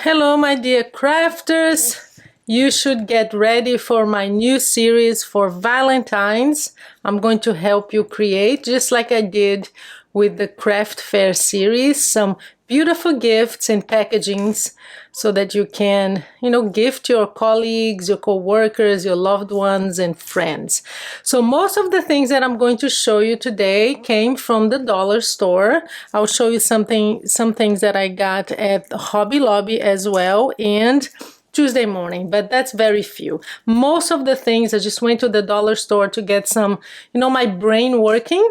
Hello, my dear crafters. You should get ready for my new series for Valentine's. I'm going to help you create, just like I did with the craft fair series, some beautiful gifts and packagings so that you can, gift your colleagues, your co-workers, your loved ones, and friends. So most of the things that I'm going to show you today came from the dollar store. I'll show you some things that I got at Hobby Lobby as well, and Tuesday morning, but that's very few. Most of the things I just went to the dollar store to get some, my brain working,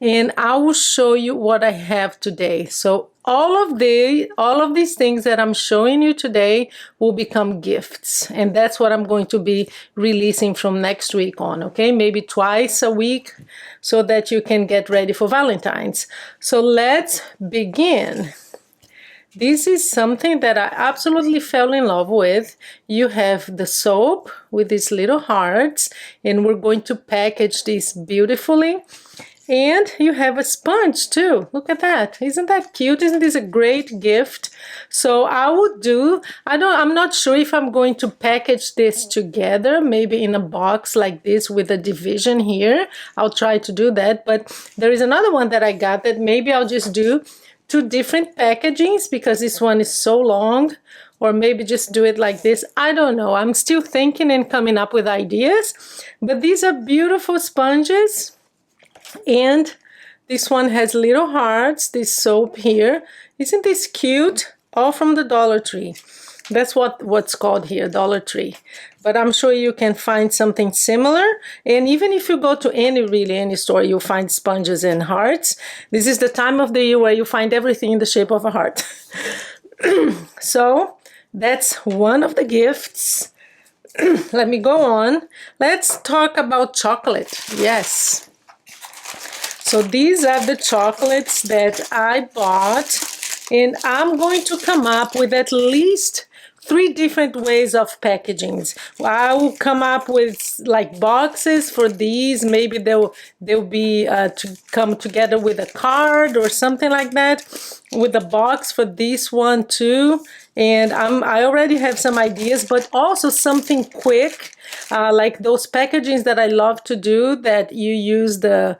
and I will show you what I have today. So all of these things that I'm showing you today will become gifts, and that's what I'm going to be releasing from next week on, okay? Maybe twice a week so that you can get ready for Valentine's. So let's begin. This is something that I absolutely fell in love with. You have the soap with these little hearts, and we're going to package this beautifully. And you have a sponge too. Look at that. Isn't that cute? Isn't this a great gift? So I'm not sure if I'm going to package this together, maybe in a box like this with a division here. I'll try to do that. But there is another one that I got that maybe I'll just do two different packagings because this one is so long, or maybe just do it like this. I don't know. I'm still thinking and coming up with ideas, but these are beautiful sponges. And this one has little hearts, this soap here. Isn't this cute? All from the Dollar Tree. That's what's called here, Dollar Tree. But I'm sure you can find something similar. And even if you go to any store, you'll find sponges and hearts. This is the time of the year where you find everything in the shape of a heart. So that's one of the gifts. Let me go on. Let's talk about chocolate. Yes. So these are the chocolates that I bought. And I'm going to come up with at least 3 different ways of packagings. I will come up with like boxes for these. Maybe they'll be to come together with a card or something like that, with a box for this one too. And I already have some ideas, but also something quick, like those packagings that I love to do, that you use the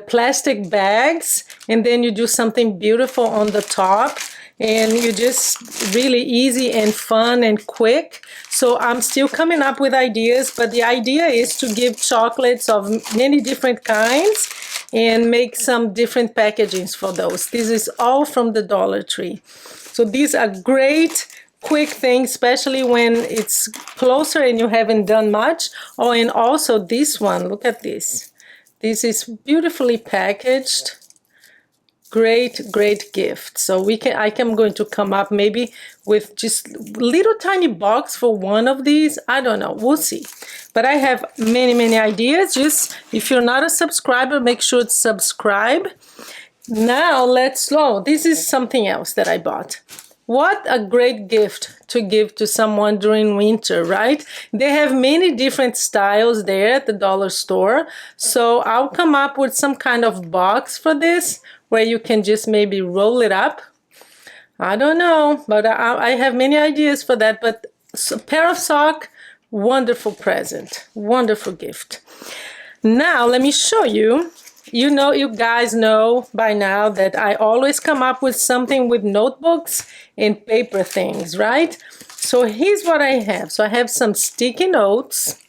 plastic bags and then you do something beautiful on the top. And you just really easy and fun and quick. So I'm still coming up with ideas, but the idea is to give chocolates of many different kinds and make some different packagings for those. This is all from the Dollar Tree. So these are great quick things, especially when it's closer and you haven't done much. Oh, and also this one, look at this. This is beautifully packaged. Great gift. So I'm going to come up maybe with just little tiny box for one of these. I don't know, we'll see. But I have many ideas. Just if you're not a subscriber, make sure to subscribe. Now this is something else that I bought. What a great gift to give to someone during winter, right? They have many different styles there at the dollar store. So I'll come up with some kind of box for this where you can just maybe roll it up. I don't know, but I have many ideas for that. But a pair of socks, wonderful present, wonderful gift. Now let me show you. You guys know by now that I always come up with something with notebooks and paper things, right? So here's what I have. So I have some sticky notes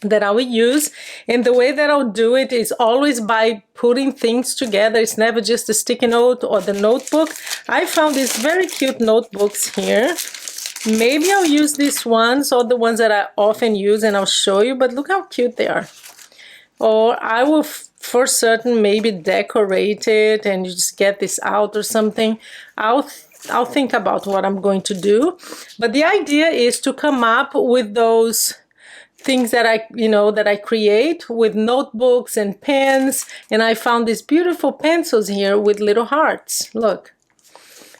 that I will use, and the way that I'll do it is always by putting things together. It's never just a sticky note or the notebook. I found these very cute notebooks here. Maybe I'll use these ones or the ones that I often use, and I'll show you, but look how cute they are. Or I will for certain maybe decorate it and you just get this out or something. I'll think about what I'm going to do, but the idea is to come up with those things that I create with notebooks and pens. And I found these beautiful pencils here with little hearts. Look.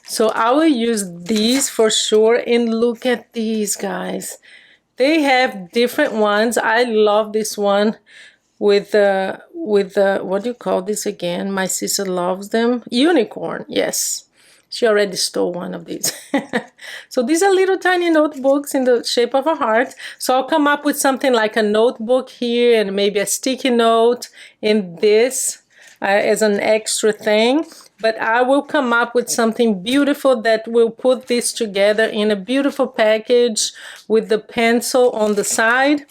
So I will use these for sure. And look at these guys. They have different ones. I love this one with what do you call this again? My sister loves them. Unicorn, yes. She already stole one of these. So these are little tiny notebooks in the shape of a heart. So I'll come up with something like a notebook here and maybe a sticky note in this as an extra thing. But I will come up with something beautiful that will put this together in a beautiful package with the pencil on the side,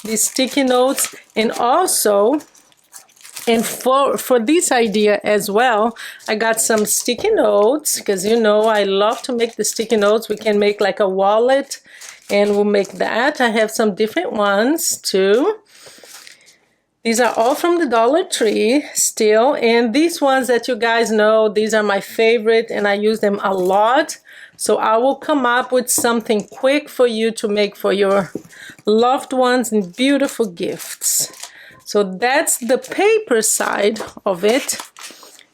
these sticky notes, and also, and for this idea as well, I got some sticky notes, because you know I love to make the sticky notes. We can make like a wallet, and we'll make that. I have some different ones too. These are all from the Dollar Tree still, and these ones that you guys know, these are my favorite, and I use them a lot. So I will come up with something quick for you to make for your loved ones and beautiful gifts. So that's the paper side of it.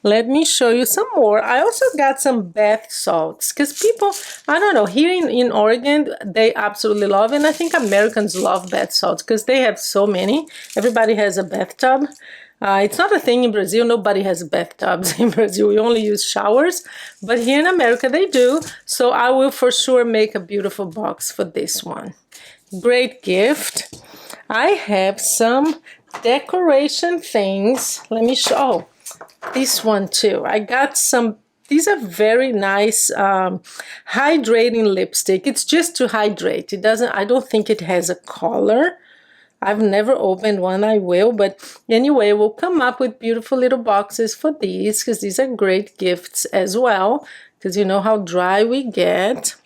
Let me show you some more. I also got some bath salts, because people, I don't know, here in Oregon, they absolutely love, and I think Americans love bath salts because they have so many. Everybody has a bathtub. It's not a thing in Brazil. Nobody has bathtubs in Brazil. We only use showers. But here in America, they do. So I will for sure make a beautiful box for this one. Great gift. I have some decoration things. Let me show. Oh, this one too. I got some. These are very nice hydrating lipstick. It's just to hydrate. It doesn't. I don't think it has a color. I've never opened one. I will. But anyway, we'll come up with beautiful little boxes for these, because these are great gifts as well. Because you know how dry we get.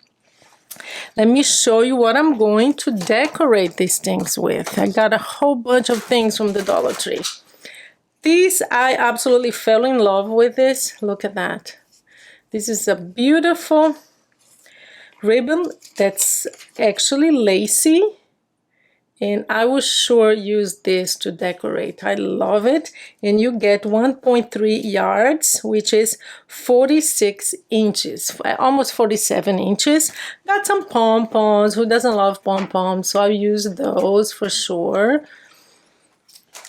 Let me show you what I'm going to decorate these things with. I got a whole bunch of things from the Dollar Tree. These, I absolutely fell in love with this. Look at that. This is a beautiful ribbon that's actually lacy. And I will sure use this to decorate. I love it. And you get 1.3 yards, which is 46 inches, almost 47 inches. Got some pom-poms. Who doesn't love pom-poms? So I'll use those for sure.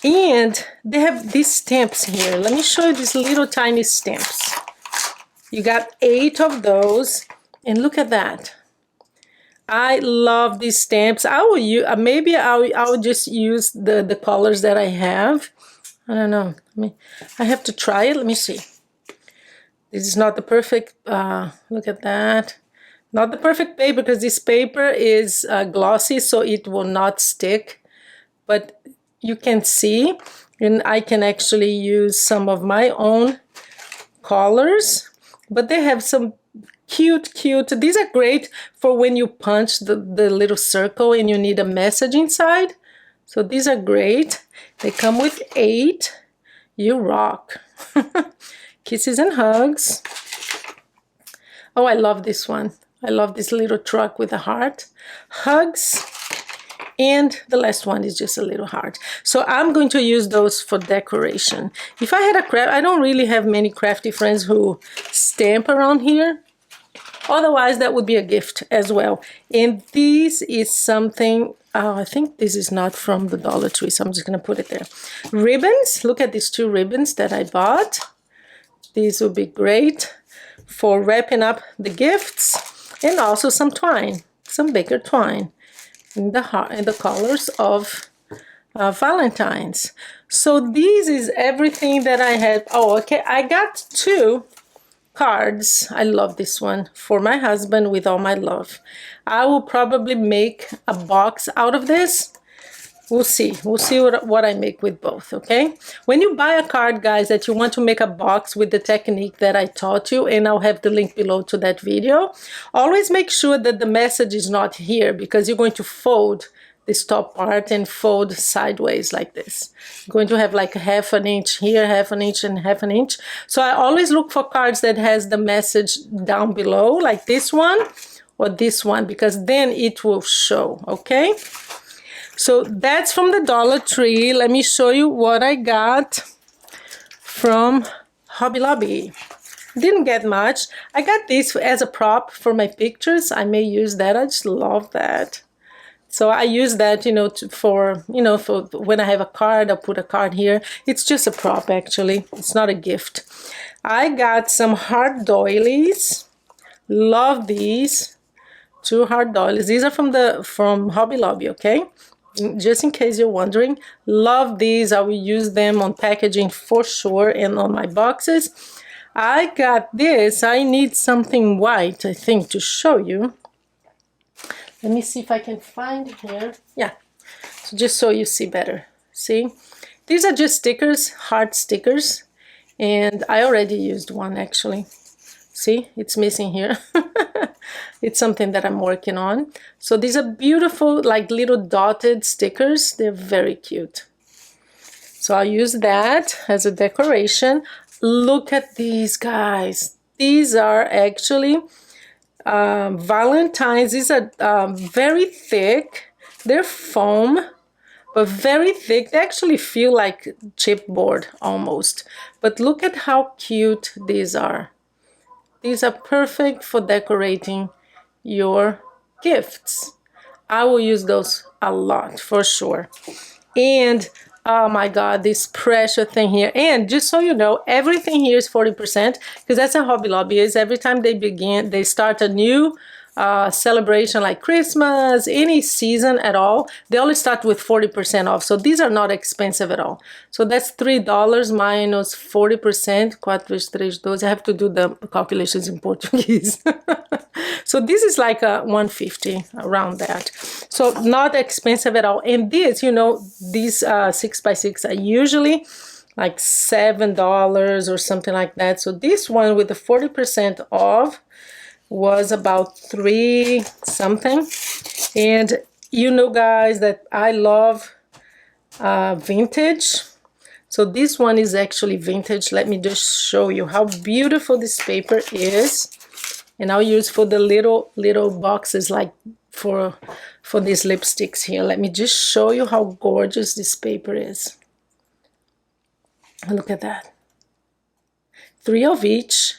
And they have these stamps here. Let me show you these little tiny stamps. You got 8 of those. And look at that. I love these stamps. I will use, maybe I'll just use the colors that I have. I don't know. I have to try it. Let me see. This is not the perfect, look at that. Not the perfect paper, because this paper is glossy, so it will not stick. But you can see, and I can actually use some of my own colors. But they have some cute. These are great for when you punch the little circle and you need a message inside. So these are great. They come with 8. You rock. Kisses and hugs. Oh, I love this one. I love this little truck with a heart. Hugs. And the last one is just a little heart. So I'm going to use those for decoration. If I had a craft, I don't really have many crafty friends who stamp around here. Otherwise, that would be a gift as well. And this is something, I think this is not from the Dollar Tree, so I'm just going to put it there. Ribbons. Look at these 2 ribbons that I bought. These will be great for wrapping up the gifts. And also some twine, some bigger twine in the colors of Valentine's. So this is everything that I had. Oh, okay. I got 2 cards. I love this one, for my husband, with all my love. I will probably make a box out of this. We'll see what I make with both. Okay, when you buy a card, guys, that you want to make a box with the technique that I taught you, and I'll have the link below to that video, always make sure that the message is not here, because you're going to fold this top part and fold sideways like this. You're going to have like ½ an inch here, ½ an inch, and ½ an inch. So I always look for cards that has the message down below, like this one or this one, because then it will show. Okay, so that's from the Dollar Tree. Let me show you what I got from Hobby Lobby. Didn't get much. I got this as a prop for my pictures. I may use that. I just love that. So I use that, for when I have a card, I'll put a card here. It's just a prop, actually. It's not a gift. I got some hard doilies. Love these. 2 hard doilies. These are from Hobby Lobby, okay? Just in case you're wondering. Love these. I will use them on packaging for sure and on my boxes. I got this. I need something white, I think, to show you. Let me see if I can find here. Yeah, so just so you see better. See? These are just stickers, hard stickers. And I already used one, actually. See, it's missing here. It's something that I'm working on. So these are beautiful, like little dotted stickers. They're very cute. So I'll use that as a decoration. Look at these, guys. These are actually Valentines. These are very thick. They're foam, but very thick. They actually feel like chipboard almost. But look at how cute these are. These are perfect for decorating your gifts. I will use those a lot for sure. And oh my God, this pressure thing here. And just so you know, everything here is 40% because that's how Hobby Lobby is. Every time they start a new celebration like Christmas, any season at all, they always start with 40% off. So these are not expensive at all. So that's $3 minus 40%. 4 vezes 3, 12. I have to do the calculations in Portuguese. So this is like a 150 around that. So not expensive at all. And this, you know, these 6x6 are usually like $7 or something like that. So this one with the 40% off was about 3 something. And you know, guys, that I love vintage. So this one is actually vintage. Let me just show you how beautiful this paper is. And I'll use for the little boxes like for these lipsticks here. Let me just show you how gorgeous this paper is. Look at that. 3 of each.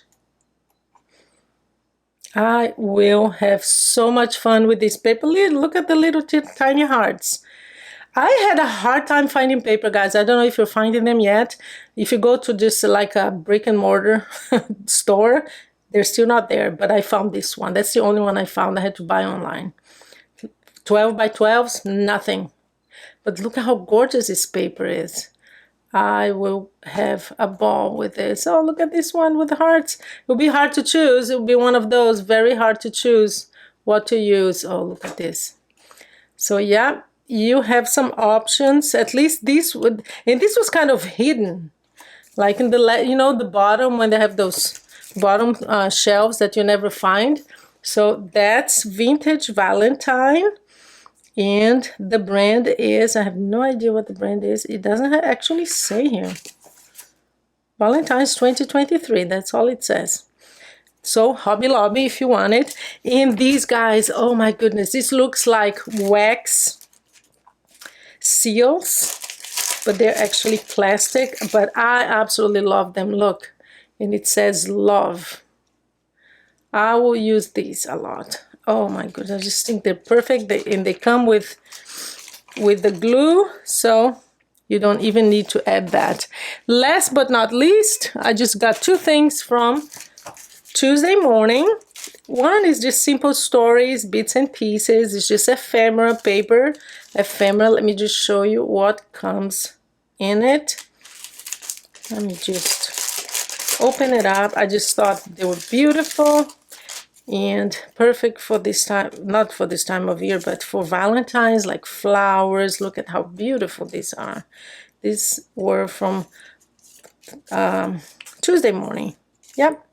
I will have so much fun with this paper. Look at the little tiny hearts. I had a hard time finding paper, guys. I don't know if you're finding them yet. If you go to just like a brick and mortar store, they're still not there, but I found this one. That's the only one I found. I had to buy online. 12 by 12s, nothing. But look at how gorgeous this paper is. I will have a ball with this. Oh, look at this one with the hearts. It'll be hard to choose. It'll be one of those very hard to choose what to use. Oh, look at this. So yeah, you have some options. At least this would, and this was kind of hidden. Like in the, you know, the bottom when they have those bottom shelves that you never find. So that's Vintage Valentine. And the brand is, I have no idea what the brand is. It doesn't actually say here. Valentine's 2023, that's all it says. So Hobby Lobby if you want it. And these guys, oh my goodness, this looks like wax seals, but they're actually plastic. But I absolutely love them. Look, and it says love. I will use these a lot. Oh my goodness, I just think they're perfect. And they come with the glue, so you don't even need to add that. Last but not least, I just got 2 things from Tuesday morning. One is just simple stories, bits and pieces. It's just ephemera paper. Ephemera, let me just show you what comes in it. Let me just open it up. I just thought they were beautiful. And perfect for this time, not for this time of year, but for Valentine's, like flowers. Look at how beautiful these are. These were from Tuesday morning. Yep.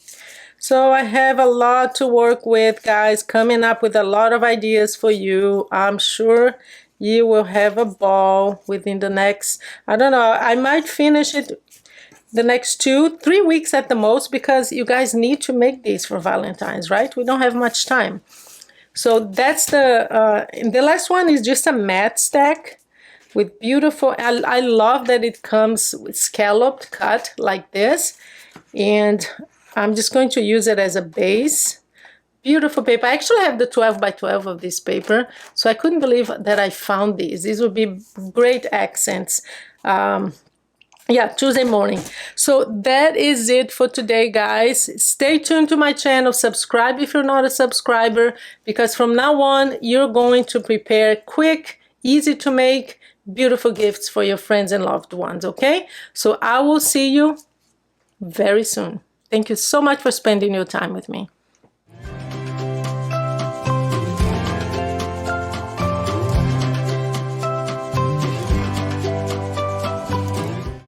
So I have a lot to work with, guys, coming up with a lot of ideas for you. I'm sure you will have a ball within the next, I don't know, I might finish it the next 2-3 weeks at the most, because you guys need to make these for Valentine's, right? We don't have much time. So that's the last one is just a matte stack with beautiful, I love that it comes with scalloped cut like this. And I'm just going to use it as a base. Beautiful paper. I actually have the 12 by 12 of this paper, so I couldn't believe that I found these. These would be great accents. Yeah, Tuesday morning. So that is it for today, guys. Stay tuned to my channel. Subscribe if you're not a subscriber, because from now on, you're going to prepare quick, easy to make, beautiful gifts for your friends and loved ones, okay? So I will see you very soon. Thank you so much for spending your time with me.